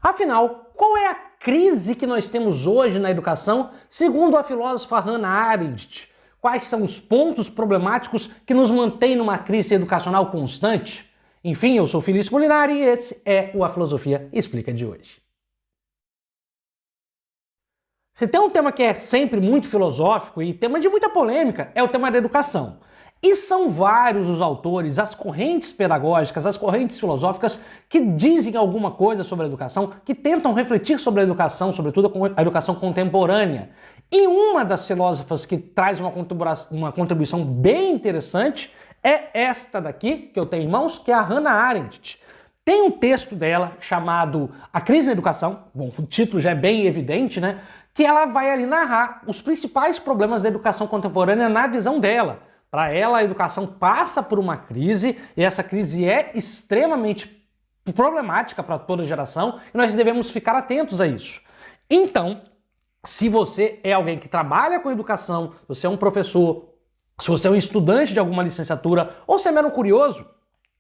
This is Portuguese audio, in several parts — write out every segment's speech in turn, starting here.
Afinal, qual é a crise que nós temos hoje na educação, segundo a filósofa Hannah Arendt? Quais são os pontos problemáticos que nos mantêm numa crise educacional constante? Enfim, eu sou Felício Molinari e esse é o A Filosofia Explica de hoje. Se tem um tema que é sempre muito filosófico e tema de muita polêmica, é o tema da educação. E são vários os autores, as correntes pedagógicas, as correntes filosóficas que dizem alguma coisa sobre a educação, que tentam refletir sobre a educação, sobretudo a educação contemporânea. E uma das filósofas que traz uma contribuição bem interessante é esta daqui, que eu tenho em mãos, que é a Hannah Arendt. Tem um texto dela chamado A Crise na Educação, bom, o título já é bem evidente, né? Que ela vai ali narrar os principais problemas da educação contemporânea na visão dela. Para ela, a educação passa por uma crise e essa crise é extremamente problemática para toda geração e nós devemos ficar atentos a isso. Então, se você é alguém que trabalha com educação, se você é um professor, se você é um estudante de alguma licenciatura ou se é mero curioso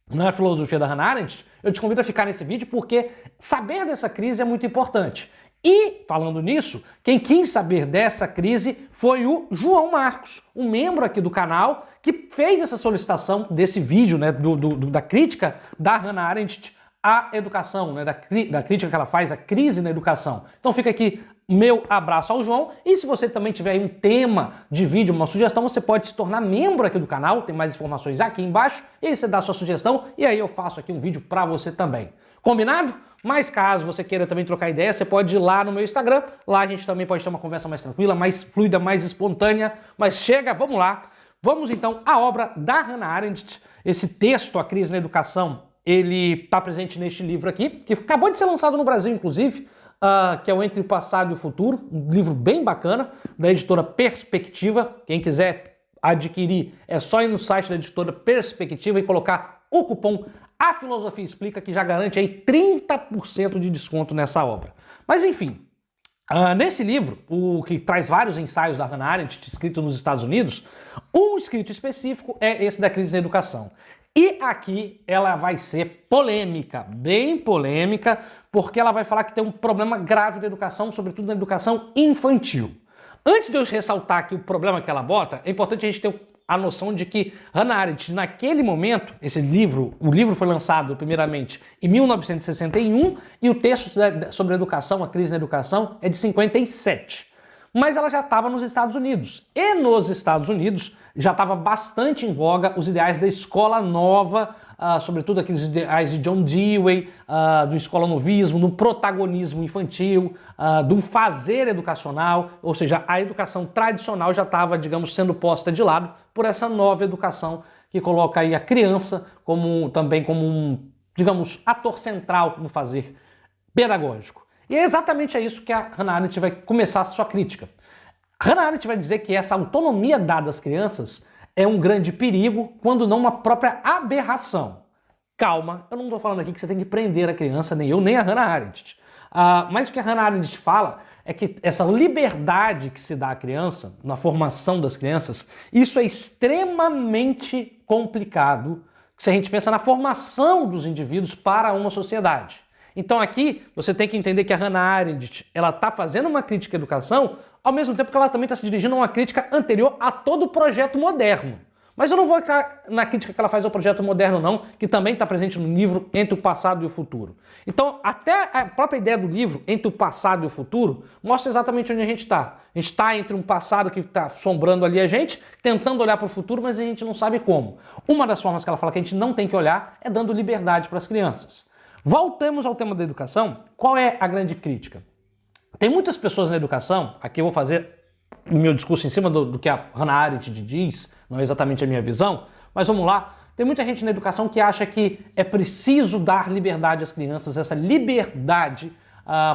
na filosofia da Hannah Arendt, eu te convido a ficar nesse vídeo porque saber dessa crise é muito importante. E, falando nisso, quem quis saber dessa crise foi o João Marcos, um membro aqui do canal, que fez essa solicitação desse vídeo, né, da crítica da Hannah Arendt à educação, né, da crítica que ela faz à crise na educação. Então fica aqui meu abraço ao João, e se você também tiver aí um tema de vídeo, uma sugestão, você pode se tornar membro aqui do canal, tem mais informações aqui embaixo, e aí você dá a sua sugestão, e aí eu faço aqui um vídeo para você também. Combinado? Mas caso você queira também trocar ideia, você pode ir lá no meu Instagram, lá a gente também pode ter uma conversa mais tranquila, mais fluida, mais espontânea, mas chega, vamos lá. Vamos então à obra da Hannah Arendt, esse texto, A Crise na Educação, ele está presente neste livro aqui, que acabou de ser lançado no Brasil, inclusive, que é o Entre o Passado e o Futuro, um livro bem bacana, da editora Perspectiva. Quem quiser adquirir, é só ir no site da editora Perspectiva e colocar o cupom A Filosofia Explica, que já garante aí 30% de desconto nessa obra. Mas enfim, nesse livro, o que traz vários ensaios da Hannah Arendt, escrito nos Estados Unidos, um escrito específico é esse da crise na educação. E aqui ela vai ser polêmica, bem polêmica, porque ela vai falar que tem um problema grave da educação, sobretudo na educação infantil. Antes de eu ressaltar aqui o problema que ela bota, é importante a gente ter a noção de que Hannah Arendt, naquele momento, o livro foi lançado primeiramente em 1961 e o texto sobre a educação, a crise na educação, é de 57. Mas ela já estava nos Estados Unidos. E nos Estados Unidos já estava bastante em voga os ideais da escola nova, sobretudo aqueles ideais de John Dewey, do escolanovismo, do protagonismo infantil, do fazer educacional, ou seja, a educação tradicional já estava, digamos, sendo posta de lado por essa nova educação que coloca aí a criança também como um, digamos, ator central no fazer pedagógico. E é exatamente a isso que a Hannah Arendt vai começar a sua crítica. Hannah Arendt vai dizer que essa autonomia dada às crianças é um grande perigo, quando não uma própria aberração. Calma, eu não estou falando aqui que você tem que prender a criança, nem eu, nem a Hannah Arendt. Mas o que a Hannah Arendt fala é que essa liberdade que se dá à criança, na formação das crianças, isso é extremamente complicado se a gente pensa na formação dos indivíduos para uma sociedade. Então aqui você tem que entender que a Hannah Arendt está fazendo uma crítica à educação, ao mesmo tempo que ela também está se dirigindo a uma crítica anterior a todo o projeto moderno. Mas eu não vou ficar na crítica que ela faz ao projeto moderno não, que também está presente no livro Entre o Passado e o Futuro. Então até a própria ideia do livro Entre o Passado e o Futuro mostra exatamente onde a gente está. A gente está entre um passado que está assombrando ali a gente, tentando olhar para o futuro, mas a gente não sabe como. Uma das formas que ela fala que a gente não tem que olhar é dando liberdade para as crianças. Voltemos ao tema da educação. Qual é a grande crítica? Tem muitas pessoas na educação, aqui eu vou fazer o meu discurso em cima do que a Hannah Arendt diz, não é exatamente a minha visão, mas vamos lá. Tem muita gente na educação que acha que é preciso dar liberdade às crianças, essa liberdade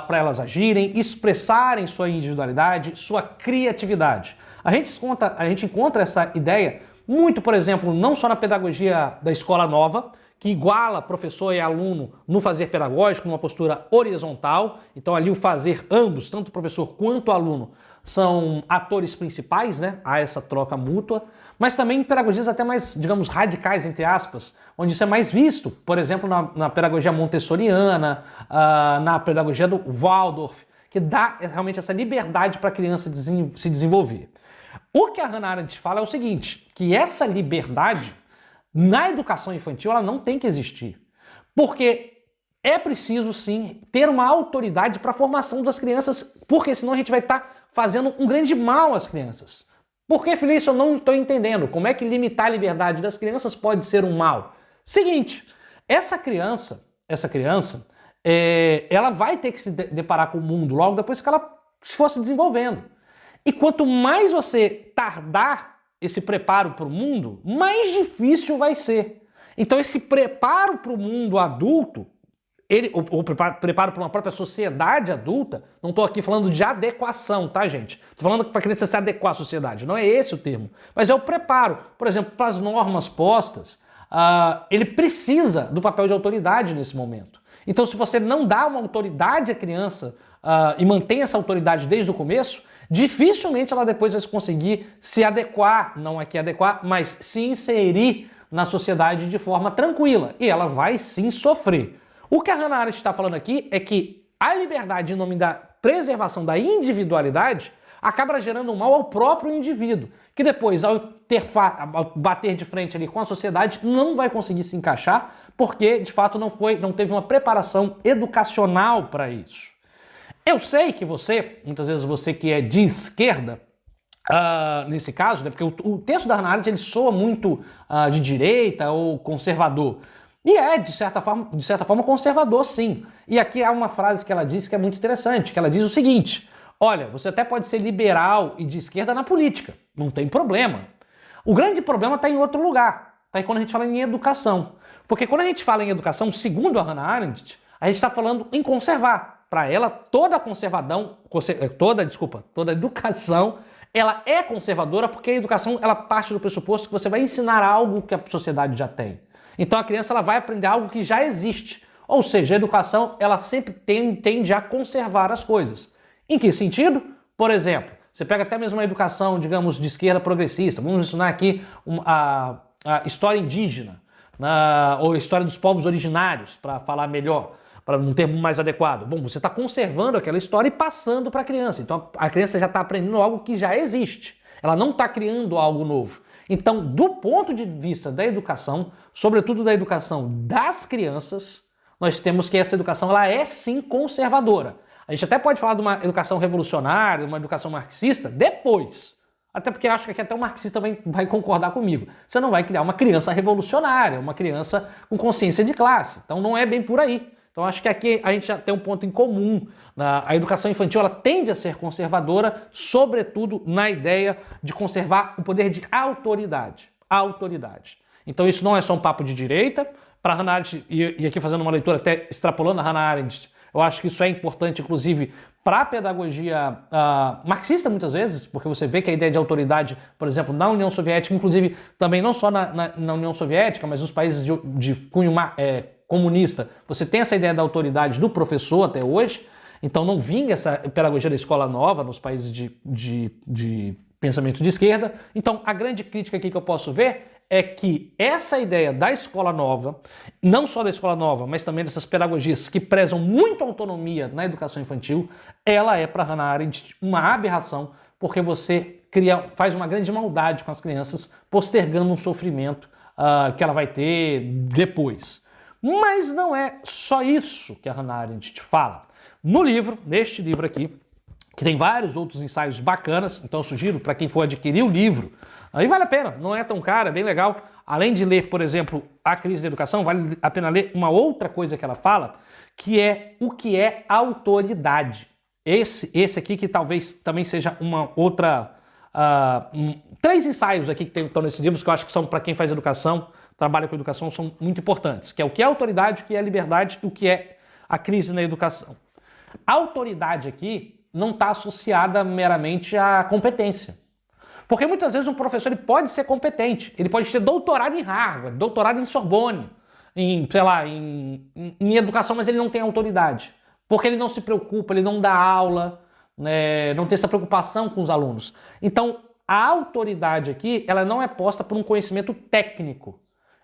para elas agirem, expressarem sua individualidade, sua criatividade. A gente encontra essa ideia muito, por exemplo, não só na pedagogia da escola nova, que iguala professor e aluno no fazer pedagógico, numa postura horizontal. Então ali o fazer, ambos, tanto o professor quanto o aluno, são atores principais, né, a essa troca mútua, mas também em pedagogias até mais, digamos, radicais, entre aspas, onde isso é mais visto, por exemplo, na pedagogia montessoriana, na pedagogia do Waldorf, que dá realmente essa liberdade para a criança se desenvolver. O que a Hannah Arendt fala é o seguinte, que essa liberdade na educação infantil ela não tem que existir, porque é preciso sim ter uma autoridade para a formação das crianças, porque senão a gente vai estar fazendo um grande mal às crianças. Por que, Felício, eu não estou entendendo como é que limitar a liberdade das crianças pode ser um mal? Seguinte, essa criança, ela vai ter que se deparar com o mundo logo depois que ela for se desenvolvendo. E quanto mais você tardar esse preparo para o mundo, mais difícil vai ser. Então esse preparo para o mundo adulto, o preparo para uma própria sociedade adulta, não estou aqui falando de adequação, tá, gente? Estou falando para a criança se adequar à sociedade, não é esse o termo. Mas é o preparo, por exemplo, para as normas postas, ele precisa do papel de autoridade nesse momento. Então se você não dá uma autoridade à criança e mantém essa autoridade desde o começo, dificilmente ela depois vai conseguir se adequar, não aqui adequar, mas se inserir na sociedade de forma tranquila. E ela vai sim sofrer. O que a Hannah Arendt está falando aqui é que a liberdade em nome da preservação da individualidade acaba gerando um mal ao próprio indivíduo, que depois, ao bater de frente ali com a sociedade, não vai conseguir se encaixar, porque de fato não teve uma preparação educacional para isso. Eu sei que muitas vezes você que é de esquerda, nesse caso, né, porque o texto da Hannah Arendt ele soa muito de direita ou conservador. E é, de certa forma, conservador, sim. E aqui há uma frase que ela diz que é muito interessante, que ela diz o seguinte: olha, você até pode ser liberal e de esquerda na política, não tem problema. O grande problema está em outro lugar, está quando a gente fala em educação. Porque quando a gente fala em educação, segundo a Hannah Arendt, a gente está falando em conservar. Para ela, toda educação, ela é conservadora porque a educação ela parte do pressuposto que você vai ensinar algo que a sociedade já tem. Então a criança ela vai aprender algo que já existe. Ou seja, a educação ela sempre tende a conservar as coisas. Em que sentido? Por exemplo, você pega até mesmo uma educação, digamos, de esquerda progressista. Vamos ensinar aqui a história indígena, ou a história dos povos originários, para falar melhor, para um termo mais adequado. Bom, você está conservando aquela história e passando para a criança. Então a criança já está aprendendo algo que já existe. Ela não está criando algo novo. Então, do ponto de vista da educação, sobretudo da educação das crianças, nós temos que essa educação ela é sim conservadora. A gente até pode falar de uma educação revolucionária, uma educação marxista, depois. Até porque acho que aqui até o marxista vai concordar comigo. Você não vai criar uma criança revolucionária, uma criança com consciência de classe. Então não é bem por aí. Então acho que aqui a gente já tem um ponto em comum. A educação infantil ela tende a ser conservadora, sobretudo na ideia de conservar o poder de autoridade. Então isso não é só um papo de direita. Para Hannah Arendt, e aqui fazendo uma leitura até extrapolando a Hannah Arendt, eu acho que isso é importante, inclusive, para a pedagogia marxista, muitas vezes, porque você vê que a ideia de autoridade, por exemplo, na União Soviética, inclusive também não só na União Soviética, mas nos países de cunho comunista, você tem essa ideia da autoridade do professor até hoje, então não vinga essa pedagogia da escola nova nos países de pensamento de esquerda. Então a grande crítica aqui que eu posso ver é que essa ideia da escola nova, não só da escola nova, mas também dessas pedagogias que prezam muito a autonomia na educação infantil, ela é para Hannah Arendt uma aberração, porque você faz uma grande maldade com as crianças, postergando um sofrimento que ela vai ter depois. Mas não é só isso que a Hannah Arendt te fala. No livro, neste livro aqui, que tem vários outros ensaios bacanas, então eu sugiro para quem for adquirir o livro, aí vale a pena, não é tão caro, é bem legal. Além de ler, por exemplo, A Crise da Educação, vale a pena ler uma outra coisa que ela fala, que é o que é autoridade. Esse aqui que talvez também seja uma outra... 3 ensaios aqui que estão nesses livros que eu acho que são para quem faz educação, trabalha com educação, são muito importantes, que é o que é autoridade, o que é liberdade e o que é a crise na educação. A autoridade aqui não está associada meramente à competência. Porque muitas vezes um professor ele pode ser competente, ele pode ter doutorado em Harvard, doutorado em Sorbonne, em educação, mas ele não tem autoridade. Porque ele não se preocupa, ele não dá aula, né, não tem essa preocupação com os alunos. Então, a autoridade aqui, ela não é posta por um conhecimento técnico.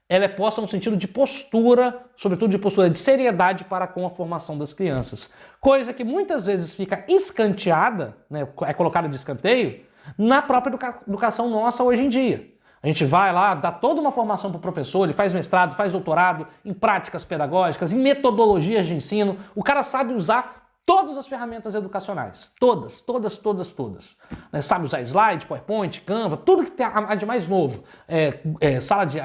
Ela é posta no sentido de postura, sobretudo de postura de seriedade para com a formação das crianças. Coisa que muitas vezes fica escanteada, né, é colocada de escanteio, na própria educação nossa hoje em dia. A gente vai lá, dá toda uma formação para o professor, ele faz mestrado, faz doutorado em práticas pedagógicas, em metodologias de ensino. O cara sabe usar todas as ferramentas educacionais. Todas. Né? Sabe usar slide, PowerPoint, Canva, tudo que tem de mais novo.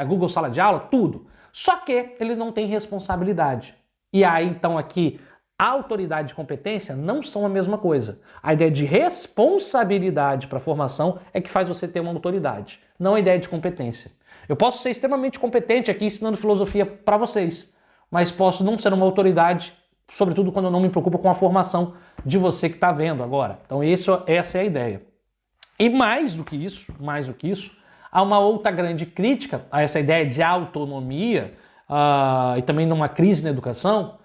Google Sala de Aula, tudo. Só que ele não tem responsabilidade. E aí, então, aqui, a autoridade e competência não são a mesma coisa. A ideia de responsabilidade para a formação é que faz você ter uma autoridade, não a ideia de competência. Eu posso ser extremamente competente aqui ensinando filosofia para vocês, mas posso não ser uma autoridade, sobretudo quando eu não me preocupo com a formação de você que está vendo agora. Então essa é a ideia. E mais do que isso, há uma outra grande crítica a essa ideia de autonomia e também numa crise na educação,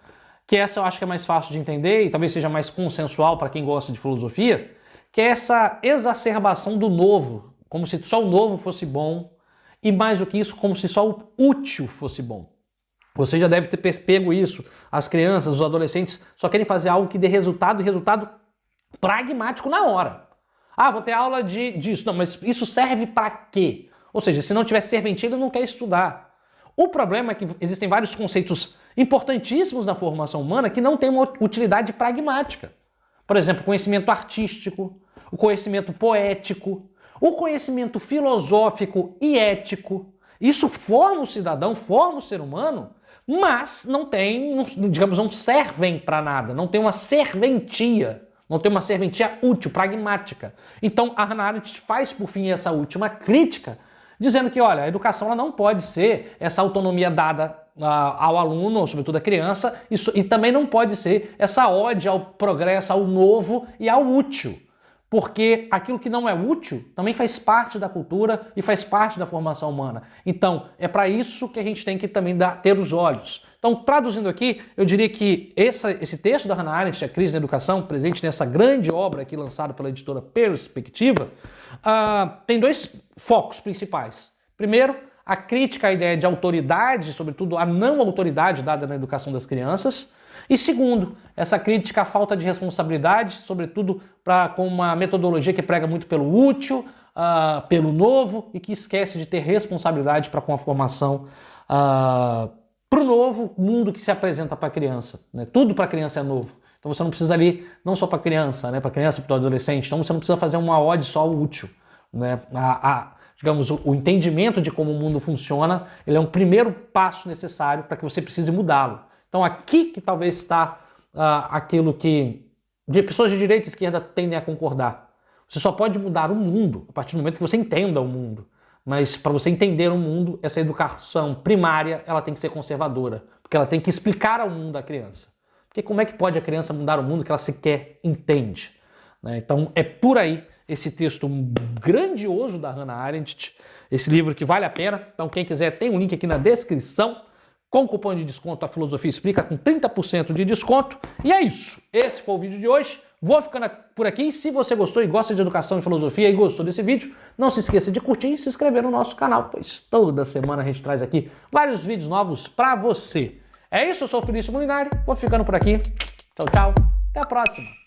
que essa eu acho que é mais fácil de entender e talvez seja mais consensual para quem gosta de filosofia, que é essa exacerbação do novo, como se só o novo fosse bom, e mais do que isso, como se só o útil fosse bom. Você já deve ter pego isso. As crianças, os adolescentes só querem fazer algo que dê resultado, e resultado pragmático na hora. Ah, vou ter aula disso. Não, mas isso serve para quê? Ou seja, se não tiver serventia, ele não quer estudar. O problema é que existem vários conceitos importantíssimos na formação humana que não têm uma utilidade pragmática. Por exemplo, o conhecimento artístico, o conhecimento poético, o conhecimento filosófico e ético. Isso forma o cidadão, forma o ser humano, mas não servem para nada, não tem uma serventia. Não tem uma serventia útil, pragmática. Então, a Hannah Arendt faz, por fim, essa última crítica, dizendo que, olha, a educação ela não pode ser essa autonomia dada ao aluno, ou sobretudo à criança, e também não pode ser essa ode ao progresso, ao novo e ao útil. Porque aquilo que não é útil também faz parte da cultura e faz parte da formação humana. Então, é para isso que a gente tem que também ter os olhos. Então, traduzindo aqui, eu diria que esse texto da Hannah Arendt, A Crise na Educação, presente nessa grande obra aqui lançada pela editora Perspectiva, tem dois focos principais. Primeiro, a crítica à ideia de autoridade, sobretudo a não autoridade dada na educação das crianças. E segundo, essa crítica à falta de responsabilidade, sobretudo com uma metodologia que prega muito pelo útil, pelo novo e que esquece de ter responsabilidade para com a formação para o novo mundo que se apresenta para a criança. Né? Tudo para a criança é novo. Então você não precisa ali, não só para a criança, né? Para a criança e para o adolescente, então você não precisa fazer uma ode só ao útil. Né? Digamos, o entendimento de como o mundo funciona, ele é um primeiro passo necessário para que você precise mudá-lo. Então aqui que talvez está aquilo que pessoas de direita e esquerda tendem a concordar. Você só pode mudar o mundo a partir do momento que você entenda o mundo. Mas para você entender o mundo, essa educação primária ela tem que ser conservadora, porque ela tem que explicar ao mundo à criança. Porque como é que pode a criança mudar o mundo que ela sequer entende? Né? Então é por aí esse texto grandioso da Hannah Arendt, esse livro que vale a pena. Então quem quiser tem um link aqui na descrição. Com cupom de desconto a Filosofia Explica com 30% de desconto. E é isso. Esse foi o vídeo de hoje. Vou ficando por aqui. Se você gostou e gosta de educação e filosofia e gostou desse vídeo, não se esqueça de curtir e se inscrever no nosso canal, pois toda semana a gente traz aqui vários vídeos novos para você. É isso, eu sou o Felício Molinari. Vou ficando por aqui. Tchau, tchau. Até a próxima.